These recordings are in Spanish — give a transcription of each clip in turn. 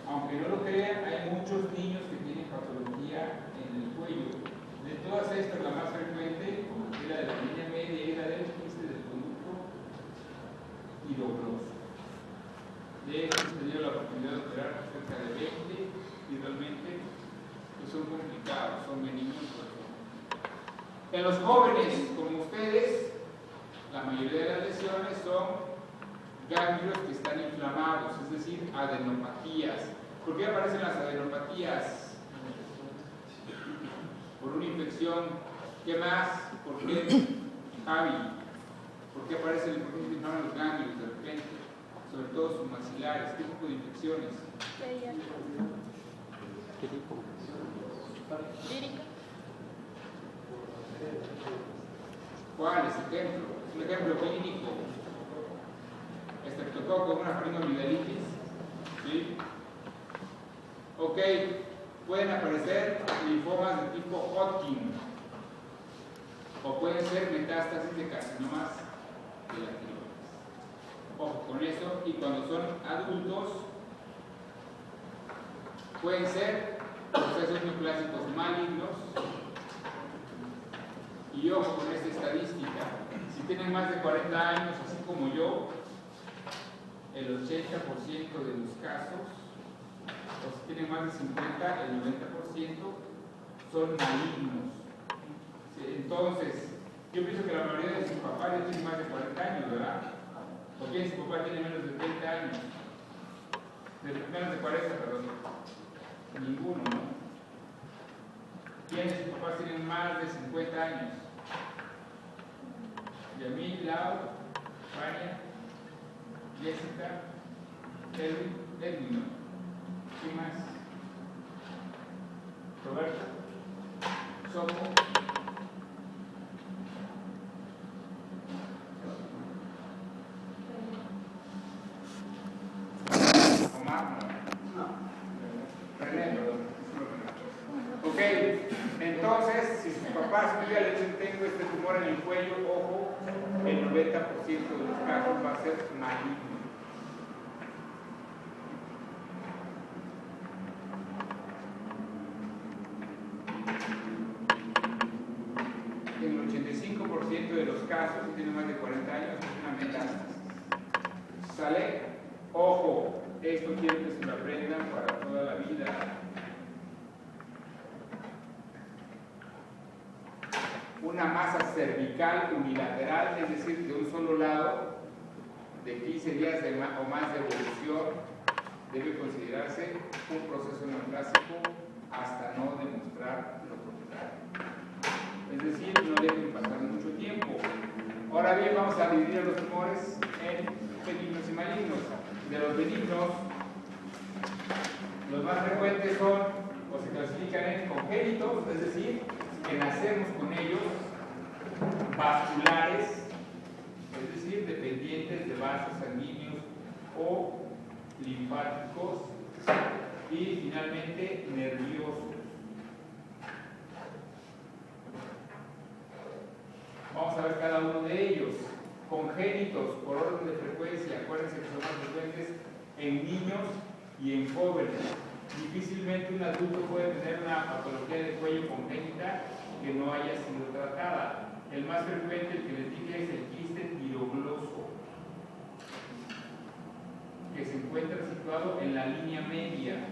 Aunque no lo crean, hay muchos niños que tienen patología en el cuello. De todas estas, la más frecuente es la de la línea media y la del quiste del conducto hidrogloso. De hecho, he tenido la oportunidad de operar cerca de 20 y realmente pues, son complicados, son benignos. En los jóvenes, como ustedes, la mayoría de las lesiones son ganglios que están inflamados, es decir, adenopatías. ¿Por qué aparecen las adenopatías? Por una infección. ¿Qué más? ¿Por qué, Javi? ¿Por qué aparecen se inflaman los ganglios de repente? Sobre todo sus maxilares. ¿Qué tipo de infecciones? ¿Qué tipo? ¿Cuál es ejemplo? Un ejemplo clínico. Estreptococo, una faringoamigdalitis. ¿Sí? Ok, pueden aparecer linfomas de tipo Hodgkin o pueden ser metástasis de carcinomas de la tiroides. Ojo con eso, y cuando son adultos pueden ser procesos neoplásicos malignos. Y ojo con esta estadística, si tienen más de 40 años, así como yo, el 80% de los casos, o si tienen más de 50, el 90% son malignos. ¿Sí? Entonces, yo pienso que la mayoría de sus papás ya tienen más de 40 años, ¿verdad? ¿O quién su papá tiene menos de 30 años? Menos de 40, perdón. Ninguno, ¿no? ¿Quiénes sus papás tienen más de 50 años? Yamil, Lau, Fania, Jessica, Edwin, ¿no? ¿Quién más? Roberto, Sopo, Omar, no. René, perdón. Ok, entonces, si sus papás un día le dicen tengo este tumor en el cuello, ojo, el 90% de los casos va a ser maligno. En el 85% de los casos, si tiene más de 40 años, es una metástasis. ¿Sale? Ojo, esto quiero que se lo aprendan para toda la vida. Una masa cervical unilateral, es decir, de un solo lado, de 15 días o más de evolución, debe considerarse un proceso neoplásico hasta no demostrar lo contrario. Es decir, no deben pasar mucho tiempo. Ahora bien, vamos a dividir los tumores en benignos y malignos. De los benignos, los más frecuentes son, o se clasifican en congénitos, es decir, que nacemos con ellos, vasculares, es decir, dependientes de vasos sanguíneos o linfáticos, y finalmente nerviosos. Vamos a ver cada uno de ellos. Congénitos, por orden de frecuencia, acuérdense que son más frecuentes en niños y en jóvenes. Difícilmente un adulto puede tener una patología de cuello congénita que no haya sido tratada. El más frecuente, el que les dije, es el quiste tirogloso, que se encuentra situado en la línea media.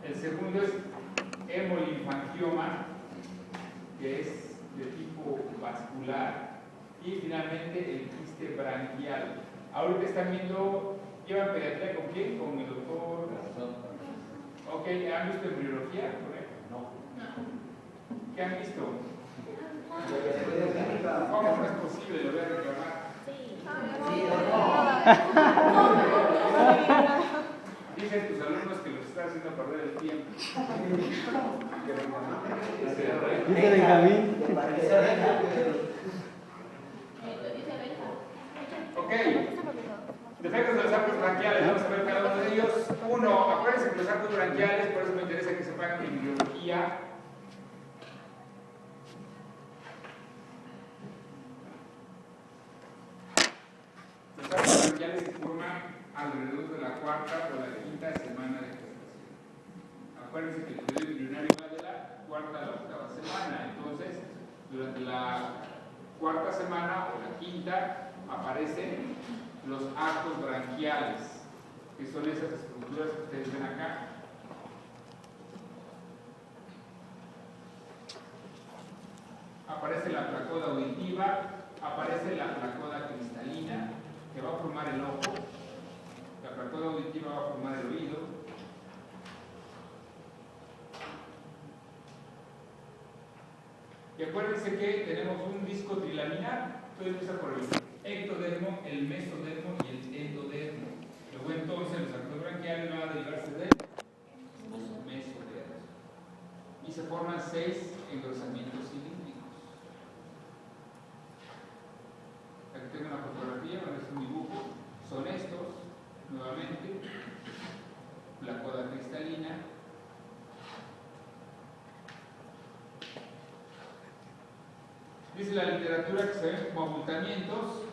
El segundo es hemolinfangioma, que es de tipo vascular, y finalmente el quiste branquial. Ahorita están viendo, ¿llevan pediatría con quién? Con el doctor. Ok, ¿han visto embriología? No. ¿Qué han visto? ¿Cómo no es posible? Lo voy a reclamar. Dicen tus alumnos que los están haciendo perder el tiempo. Dice Benjamín. Ok. Defectos de los arcos branquiales, vamos a ver cada uno de ellos. Uno, acuérdense que los arcos branquiales, por eso me interesa que sepan en biología. Los arcos branquiales se forman forman alrededor de la cuarta o la quinta semana de gestación. Acuérdense que el periodo embrionario va de la cuarta a la octava semana. Entonces, durante la cuarta semana o la quinta aparecen los arcos branquiales, que son esas estructuras que ustedes ven acá. Aparece la placoda auditiva, aparece la placoda cristalina, que va a formar el ojo. La placoda auditiva va a formar el oído. Y acuérdense que tenemos un disco trilaminar, todo empieza por el ectodermo, el mesodermo y el endodermo. Luego entonces los arcos branquiales van a derivarse del mesodermo. Y se forman 6 engrosamientos cilíndricos. Aquí tengo una fotografía, es un dibujo. Son estos, nuevamente, placoda cristalina, dice la literatura que se ven como abultamientos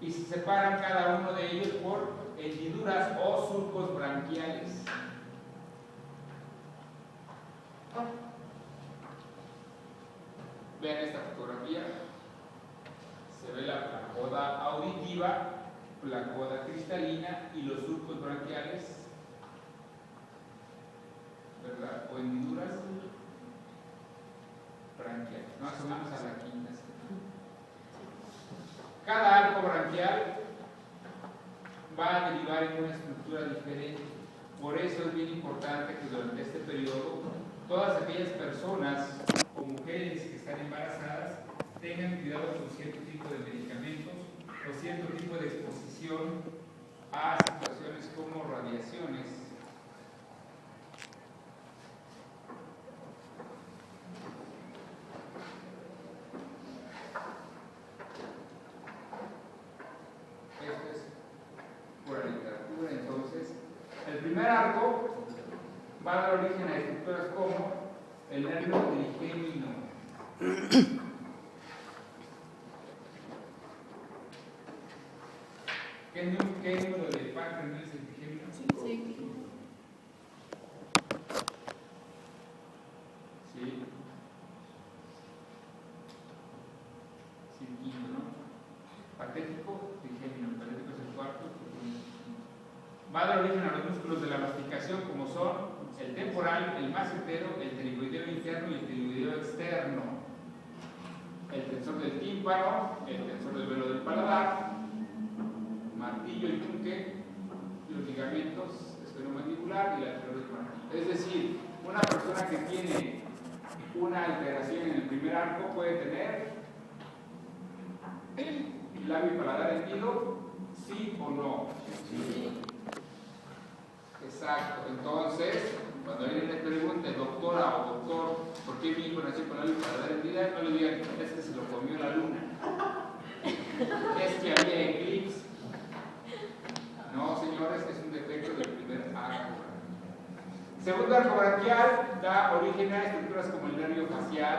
y se separan cada uno de ellos por hendiduras o surcos branquiales. Vean esta fotografía. Se ve la placoda auditiva, placoda cristalina y los surcos branquiales, ¿verdad? O hendiduras branquiales, más o menos a la quinta semana. Cada arco branquial va a derivar en una estructura diferente. Por eso es bien importante que durante este periodo todas aquellas personas o mujeres que están embarazadas tengan cuidado con cierto tipo de medicamentos o cierto tipo de exposición a situaciones como radiaciones. Esto es por la literatura. Entonces, el primer arco va a dar origen a estructuras como el nervio trigémino. ¿Qué número de páncreas es el trigémino? Sí. Sí, quinto, ¿no? Patético, trigémino. Patético es el cuarto. Va a dar origen a los músculos de la masticación, como son el temporal, el massetero, el pterigoideo interno y el pterigoideo externo. El tensor del tímpano, el tensor del velo del paladar, martillo y yunque, los ligamentos esfenomandibular y la anterior del martillo. Es decir, una persona que tiene una alteración en el primer arco puede tener el labio y paladar hendido, ¿sí o no? Sí. Exacto. Entonces, cuando alguien le pregunte, doctora o doctor, ¿por qué mi hijo nació con labio y paladar hendida? No le digan, es que se lo comió la luna. Es que había eclipse. No, señores, es un defecto del primer arco. Segundo arco branquial da origen a estructuras como el nervio facial,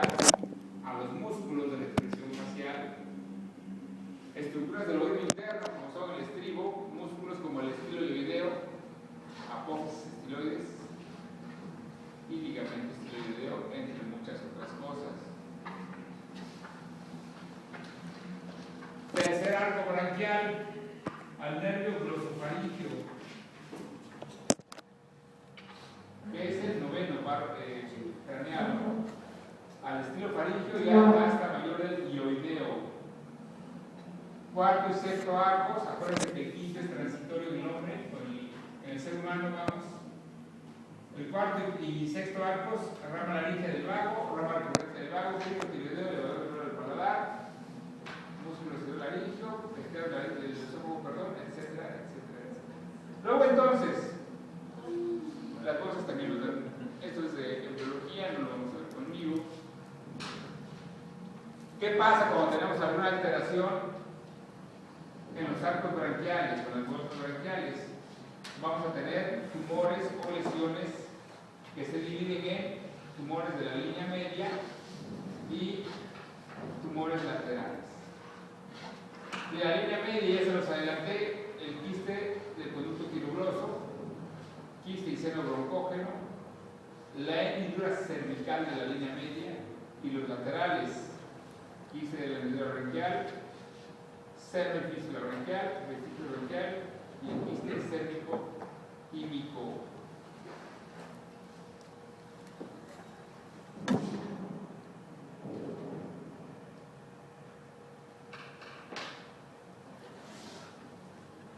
a los músculos de la expresión facial, estructuras del oído interno, como son el estribo, músculos como el estiloideo, apófisis estiloides y ligamento estiloideo, entre muchas otras cosas. Tercer arco branquial, al nervio glosofaringeo, que es el noveno craneal, ¿no? Al estilo faringeo y hasta mayor el hioideo. Cuarto y sexto arcos, acuérdense que el quinto es transitorio del hombre, en el ser humano vamos. El cuarto y sexto arcos, rama laringe del vago, rama recurrente del vago, quinto tiroideo, elevador del paladar, músculo laringeo, externo del esófago, perdón, etcétera, etcétera, etcétera. Luego entonces, las cosas también lo dan. Esto es de embriología, no lo vamos a ver conmigo. ¿Qué pasa cuando tenemos alguna alteración en los arcos branquiales o en las bolsas branquiales? Vamos a tener tumores o lesiones que se dividen en tumores de la línea media y tumores laterales. De la línea media, ya se los adelanté, el hendidura cervical de la línea media y los laterales, quiste de la hendidura branquial, seno y fístula branquial, vestíbulo branquial y el quiste cérvico químico.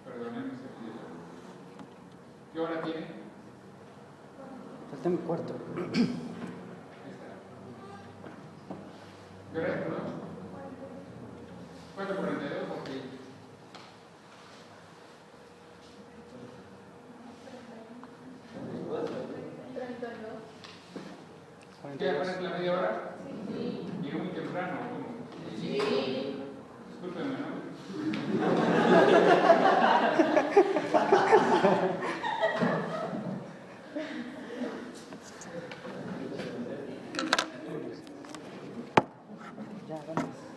Perdónenme, ¿qué hora tiene? Falta mi cuarto. ¿Qué hora es, perdón? 4:42, ok. ¿Qué apenas la media hora? Sí. Llegué muy temprano, ¿cómo? Sí. Discúlpeme, ¿no? Ya, vamos.